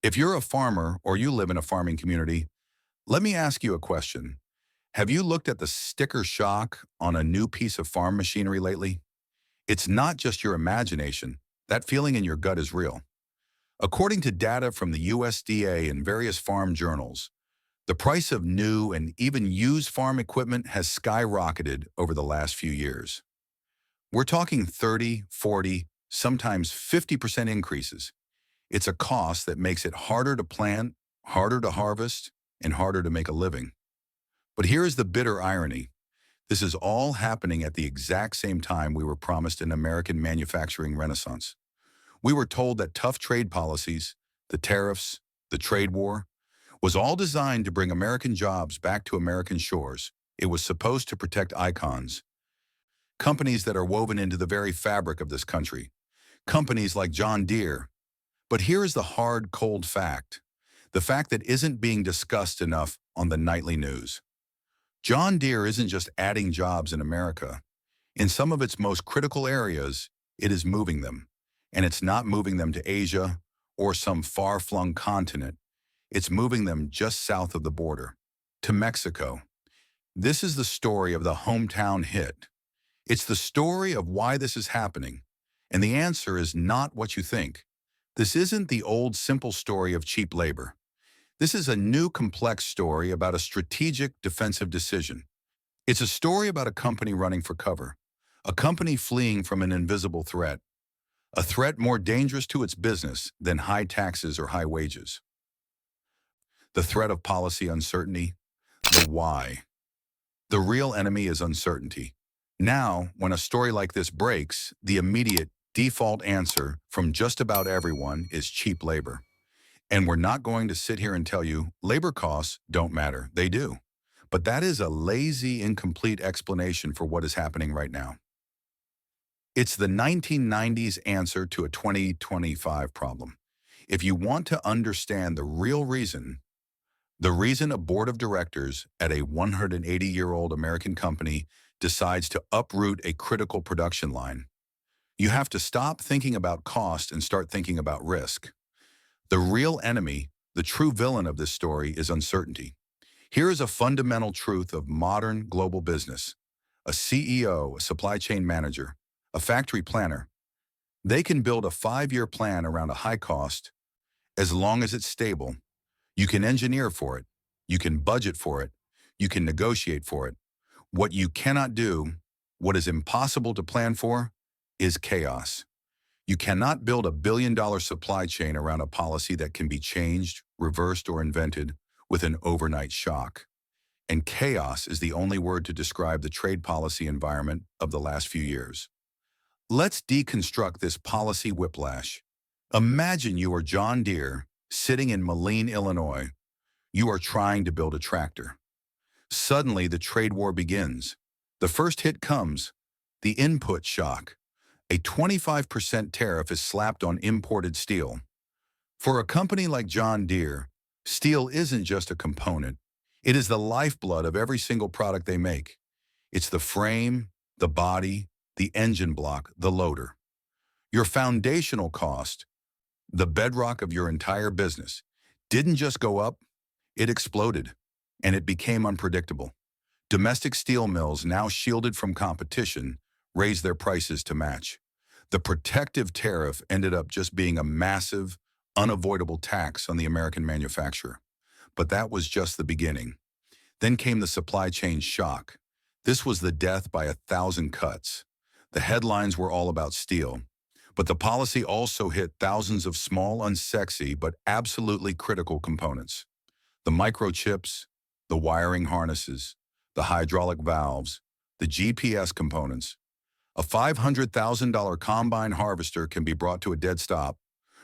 If you're a farmer or you live in a farming community, let me ask you a question. Have you looked at the sticker shock on a new piece of farm machinery lately? It's not just your imagination. That feeling in your gut is real. According to data from the USDA and various farm journals, the price of new and even used farm equipment has skyrocketed over the last few years. We're talking 30, 40, sometimes 50% increases. It's a cost that makes it harder to plant, harder to harvest, and harder to make a living. But here is the bitter irony. This is all happening at the exact same time we were promised an American manufacturing renaissance. We were told that tough trade policies, the tariffs, the trade war, was all designed to bring American jobs back to American shores. It was supposed to protect icons, companies that are woven into the very fabric of this country, companies like John Deere. But here is the hard, cold fact, the fact that isn't being discussed enough on the nightly news. John Deere isn't just adding jobs in America. In some of its most critical areas, it is moving them. And it's not moving them to Asia or some far-flung continent. It's moving them just south of the border, to Mexico. This is the story of the hometown hit. It's the story of why this is happening. And the answer is not what you think. This isn't the old simple story of cheap labor. This is a new complex story about a strategic defensive decision. It's a story about a company running for cover, a company fleeing from an invisible threat, a threat more dangerous to its business than high taxes or high wages. The threat of policy uncertainty, the why. The real enemy is uncertainty. Now, when a story like this breaks, the immediate default answer from just about everyone is cheap labor. And we're not going to sit here and tell you labor costs don't matter. They do. But that is a lazy, incomplete explanation for what is happening right now. It's the 1990s answer to a 2025 problem. If you want to understand the real reason, the reason a board of directors at a 180-year-old American company decides to uproot a critical production line, you have to stop thinking about cost and start thinking about risk. The real enemy, the true villain of this story, is uncertainty. Here is a fundamental truth of modern global business. A CEO, a supply chain manager, a factory planner, they can build a 5-year plan around a high cost as long as it's stable. You can engineer for it. You can budget for it. You can negotiate for it. What you cannot do, what is impossible to plan for, is chaos. You cannot build a billion-dollar supply chain around a policy that can be changed, reversed, or invented with an overnight shock. And chaos is the only word to describe the trade policy environment of the last few years. Let's deconstruct this policy whiplash. Imagine you are John Deere, sitting in Moline, Illinois. You are trying to build a tractor. Suddenly, the trade war begins. The first hit comes, the input shock. A 25% tariff is slapped on imported steel. For a company like John Deere, steel isn't just a component. It is the lifeblood of every single product they make. It's the frame, the body, the engine block, the loader. Your foundational cost, the bedrock of your entire business, didn't just go up, it exploded, and it became unpredictable. Domestic steel mills, now shielded from competition, raised their prices to match. The protective tariff ended up just being a massive, unavoidable tax on the American manufacturer. But that was just the beginning. Then came the supply chain shock. This was the death by 1,000 cuts. The headlines were all about steel. But the policy also hit thousands of small, unsexy, but absolutely critical components. The microchips, the wiring harnesses, the hydraulic valves, the GPS components. A $500,000 combine harvester can be brought to a dead stop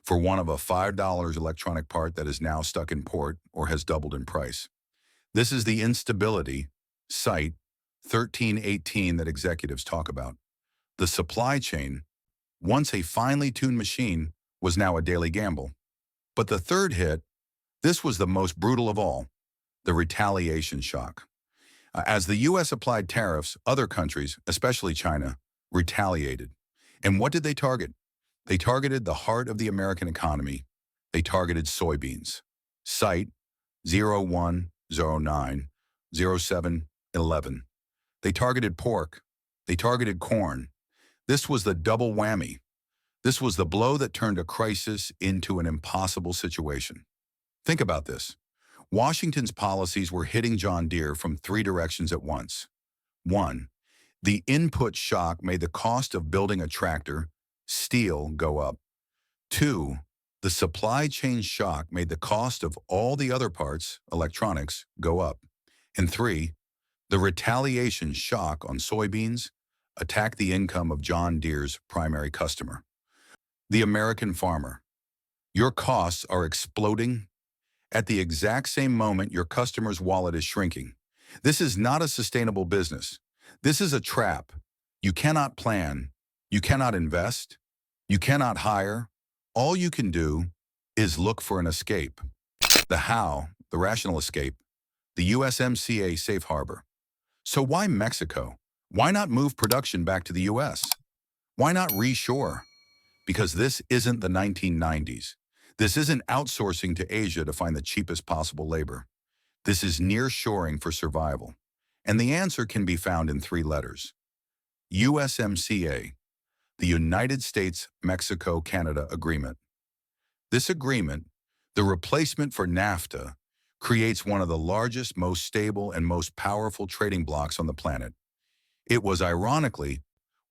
for one of a $5 electronic part that is now stuck in port or has doubled in price. This is the instability, Site 1318, that executives talk about. The supply chain, once a finely tuned machine, was now a daily gamble. But the third hit, this was the most brutal of all, the retaliation shock. As the U.S. applied tariffs, other countries, especially China, retaliated. And what did they target? They targeted the heart of the American economy, They targeted soybeans. Site 01090711. They targeted pork. They targeted corn. This was the double whammy. This was the blow that turned a crisis into an impossible situation. Think about this. Washington's policies were hitting John Deere from three directions at once. One, the input shock made the cost of building a tractor, steel, go up. Two, the supply chain shock made the cost of all the other parts, electronics, go up. And three, the retaliation shock on soybeans attacked the income of John Deere's primary customer, the American farmer. Your costs are exploding at the exact same moment your customer's wallet is shrinking. This is not a sustainable business. This is a trap. You cannot plan. You cannot invest. You cannot hire. All you can do is look for an escape. The how, the rational escape, the USMCA safe harbor. So why Mexico? Why not move production back to the US? Why not reshore? Because this isn't the 1990s. This isn't outsourcing to Asia to find the cheapest possible labor. This is nearshoring for survival. And the answer can be found in three letters. USMCA, the United States-Mexico-Canada Agreement. This agreement, the replacement for NAFTA, creates one of the largest, most stable, and most powerful trading blocs on the planet. It was, ironically,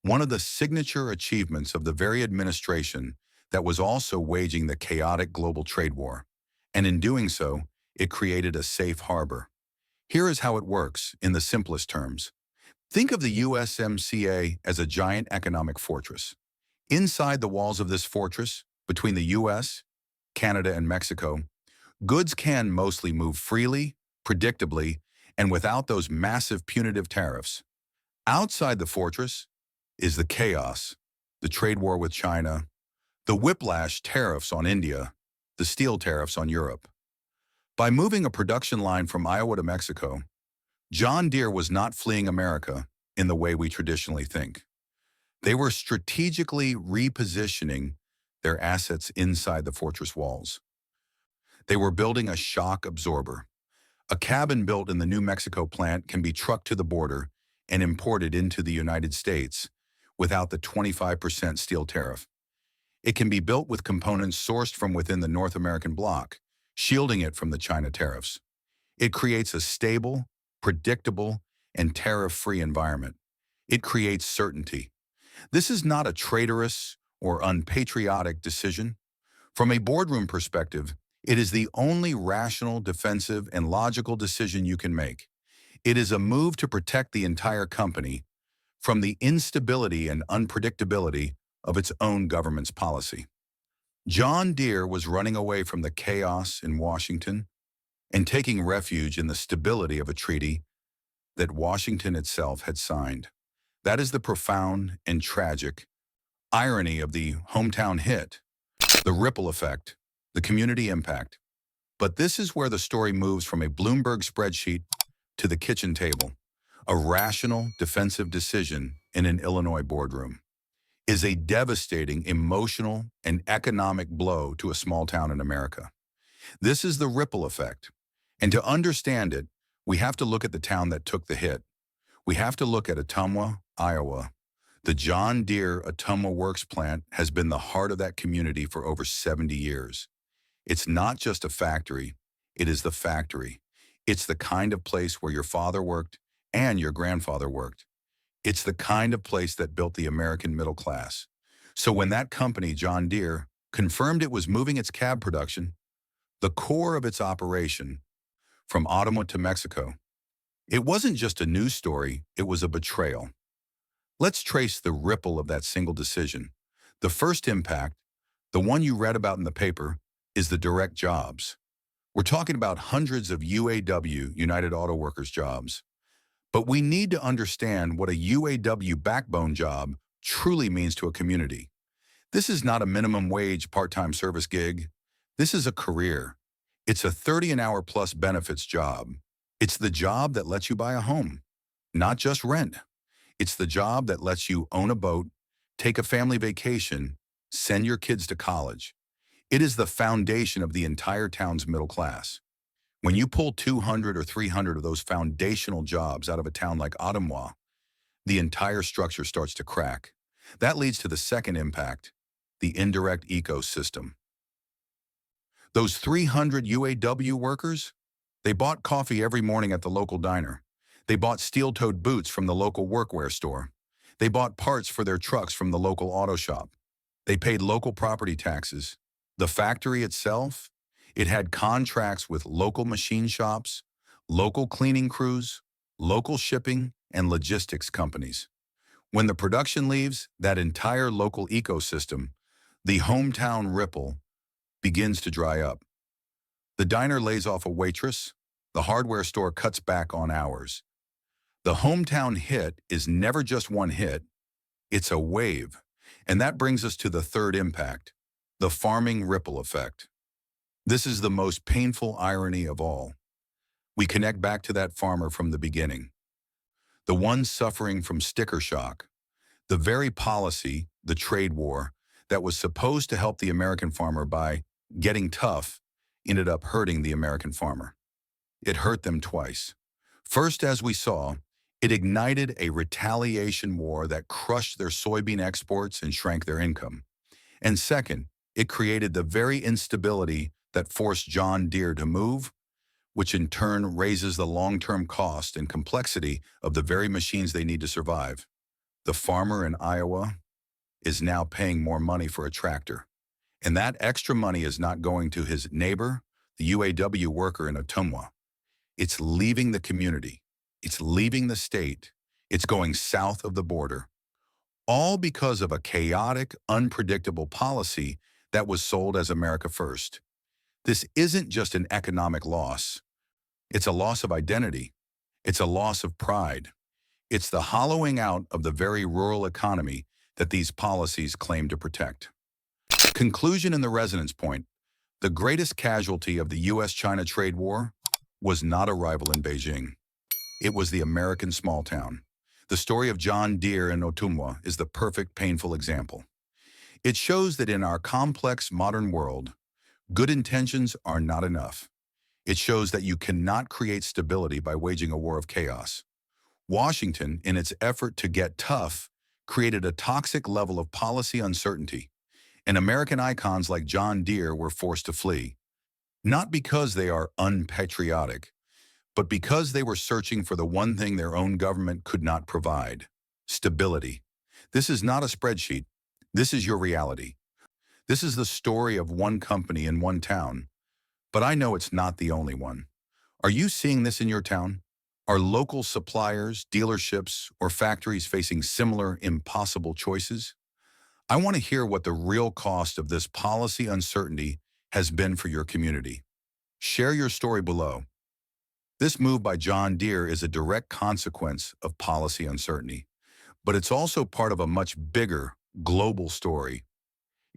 one of the signature achievements of the very administration that was also waging the chaotic global trade war. And in doing so, it created a safe harbor. Here is how it works in the simplest terms. Think of the USMCA as a giant economic fortress. Inside the walls of this fortress, between the US, Canada, and Mexico, goods can mostly move freely, predictably, and without those massive punitive tariffs. Outside the fortress is the chaos, the trade war with China, the whiplash tariffs on India, the steel tariffs on Europe. By moving a production line from Iowa to Mexico, John Deere was not fleeing America in the way we traditionally think. They were strategically repositioning their assets inside the fortress walls. They were building a shock absorber. A cabin built in the New Mexico plant can be trucked to the border and imported into the United States without the 25% steel tariff. It can be built with components sourced from within the North American bloc, shielding it from the China tariffs. It creates a stable, predictable, and tariff-free environment. It creates certainty. This is not a traitorous or unpatriotic decision. From a boardroom perspective, it is the only rational, defensive, and logical decision you can make. It is a move to protect the entire company from the instability and unpredictability of its own government's policy. John Deere was running away from the chaos in Washington and taking refuge in the stability of a treaty that Washington itself had signed. That is the profound and tragic irony of the hometown hit, the ripple effect, the community impact. But this is where the story moves from a Bloomberg spreadsheet to the kitchen table. A rational, defensive decision in an Illinois boardroom is a devastating emotional and economic blow to a small town in America. This is the ripple effect. And to understand it, we have to look at the town that took the hit. We have to look at Ottumwa, Iowa. The John Deere Ottumwa Works plant has been the heart of that community for over 70 years. It's not just a factory, it is the factory. It's the kind of place where your father worked and your grandfather worked. It's the kind of place that built the American middle class. So when that company, John Deere, confirmed it was moving its cab production, the core of its operation, from Ottumwa to Mexico, it wasn't just a news story, it was a betrayal. Let's trace the ripple of that single decision. The first impact, the one you read about in the paper, is the direct jobs. We're talking about hundreds of UAW, United Auto Workers jobs. But we need to understand what a UAW backbone job truly means to a community. This is not a minimum wage part-time service gig. This is a career. It's a 30-an-hour plus benefits job. It's the job that lets you buy a home, not just rent. It's the job that lets you own a boat, take a family vacation, send your kids to college. It is the foundation of the entire town's middle class. When you pull 200 or 300 of those foundational jobs out of a town like Ottumwa, the entire structure starts to crack. That leads to the second impact, the indirect ecosystem. Those 300 UAW workers, they bought coffee every morning at the local diner. They bought steel-toed boots from the local workwear store. They bought parts for their trucks from the local auto shop. They paid local property taxes. The factory itself, it had contracts with local machine shops, local cleaning crews, local shipping, and logistics companies. When the production leaves, that entire local ecosystem, the hometown ripple, begins to dry up. The diner lays off a waitress. The hardware store cuts back on hours. The hometown hit is never just one hit, it's a wave. And that brings us to the third impact, the farming ripple effect. This is the most painful irony of all. We connect back to that farmer from the beginning, the one suffering from sticker shock, the very policy, the trade war, that was supposed to help the American farmer by getting tough, ended up hurting the American farmer. It hurt them twice. First, as we saw, it ignited a retaliation war that crushed their soybean exports and shrank their income. And second, it created the very instability that forced John Deere to move, which in turn raises the long-term cost and complexity of the very machines they need to survive. The farmer in Iowa is now paying more money for a tractor. And that extra money is not going to his neighbor, the UAW worker in Ottumwa. It's leaving the community. It's leaving the state. It's going south of the border. All because of a chaotic, unpredictable policy that was sold as America First. This isn't just an economic loss. It's a loss of identity. It's a loss of pride. It's the hollowing out of the very rural economy that these policies claim to protect. Conclusion in the resonance point. The greatest casualty of the U.S.-China trade war was not a rival in Beijing. It was the American small town. The story of John Deere and Ottumwa is the perfect, painful example. It shows that in our complex modern world, good intentions are not enough. It shows that you cannot create stability by waging a war of chaos. Washington, in its effort to get tough, created a toxic level of policy uncertainty, and American icons like John Deere were forced to flee. Not because they are unpatriotic, but because they were searching for the one thing their own government could not provide: stability. This is not a spreadsheet. This is your reality. This is the story of one company in one town. But I know it's not the only one. Are you seeing this in your town? Are local suppliers, dealerships, or factories facing similar impossible choices? I want to hear what the real cost of this policy uncertainty has been for your community. Share your story below. This move by John Deere is a direct consequence of policy uncertainty, but it's also part of a much bigger, global story.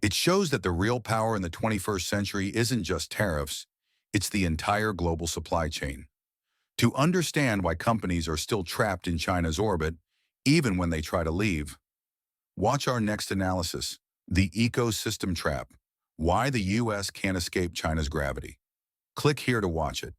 It shows that the real power in the 21st century isn't just tariffs, it's the entire global supply chain. To understand why companies are still trapped in China's orbit, even when they try to leave, watch our next analysis, the ecosystem trap, why the U.S. can't escape China's gravity. Click here to watch it.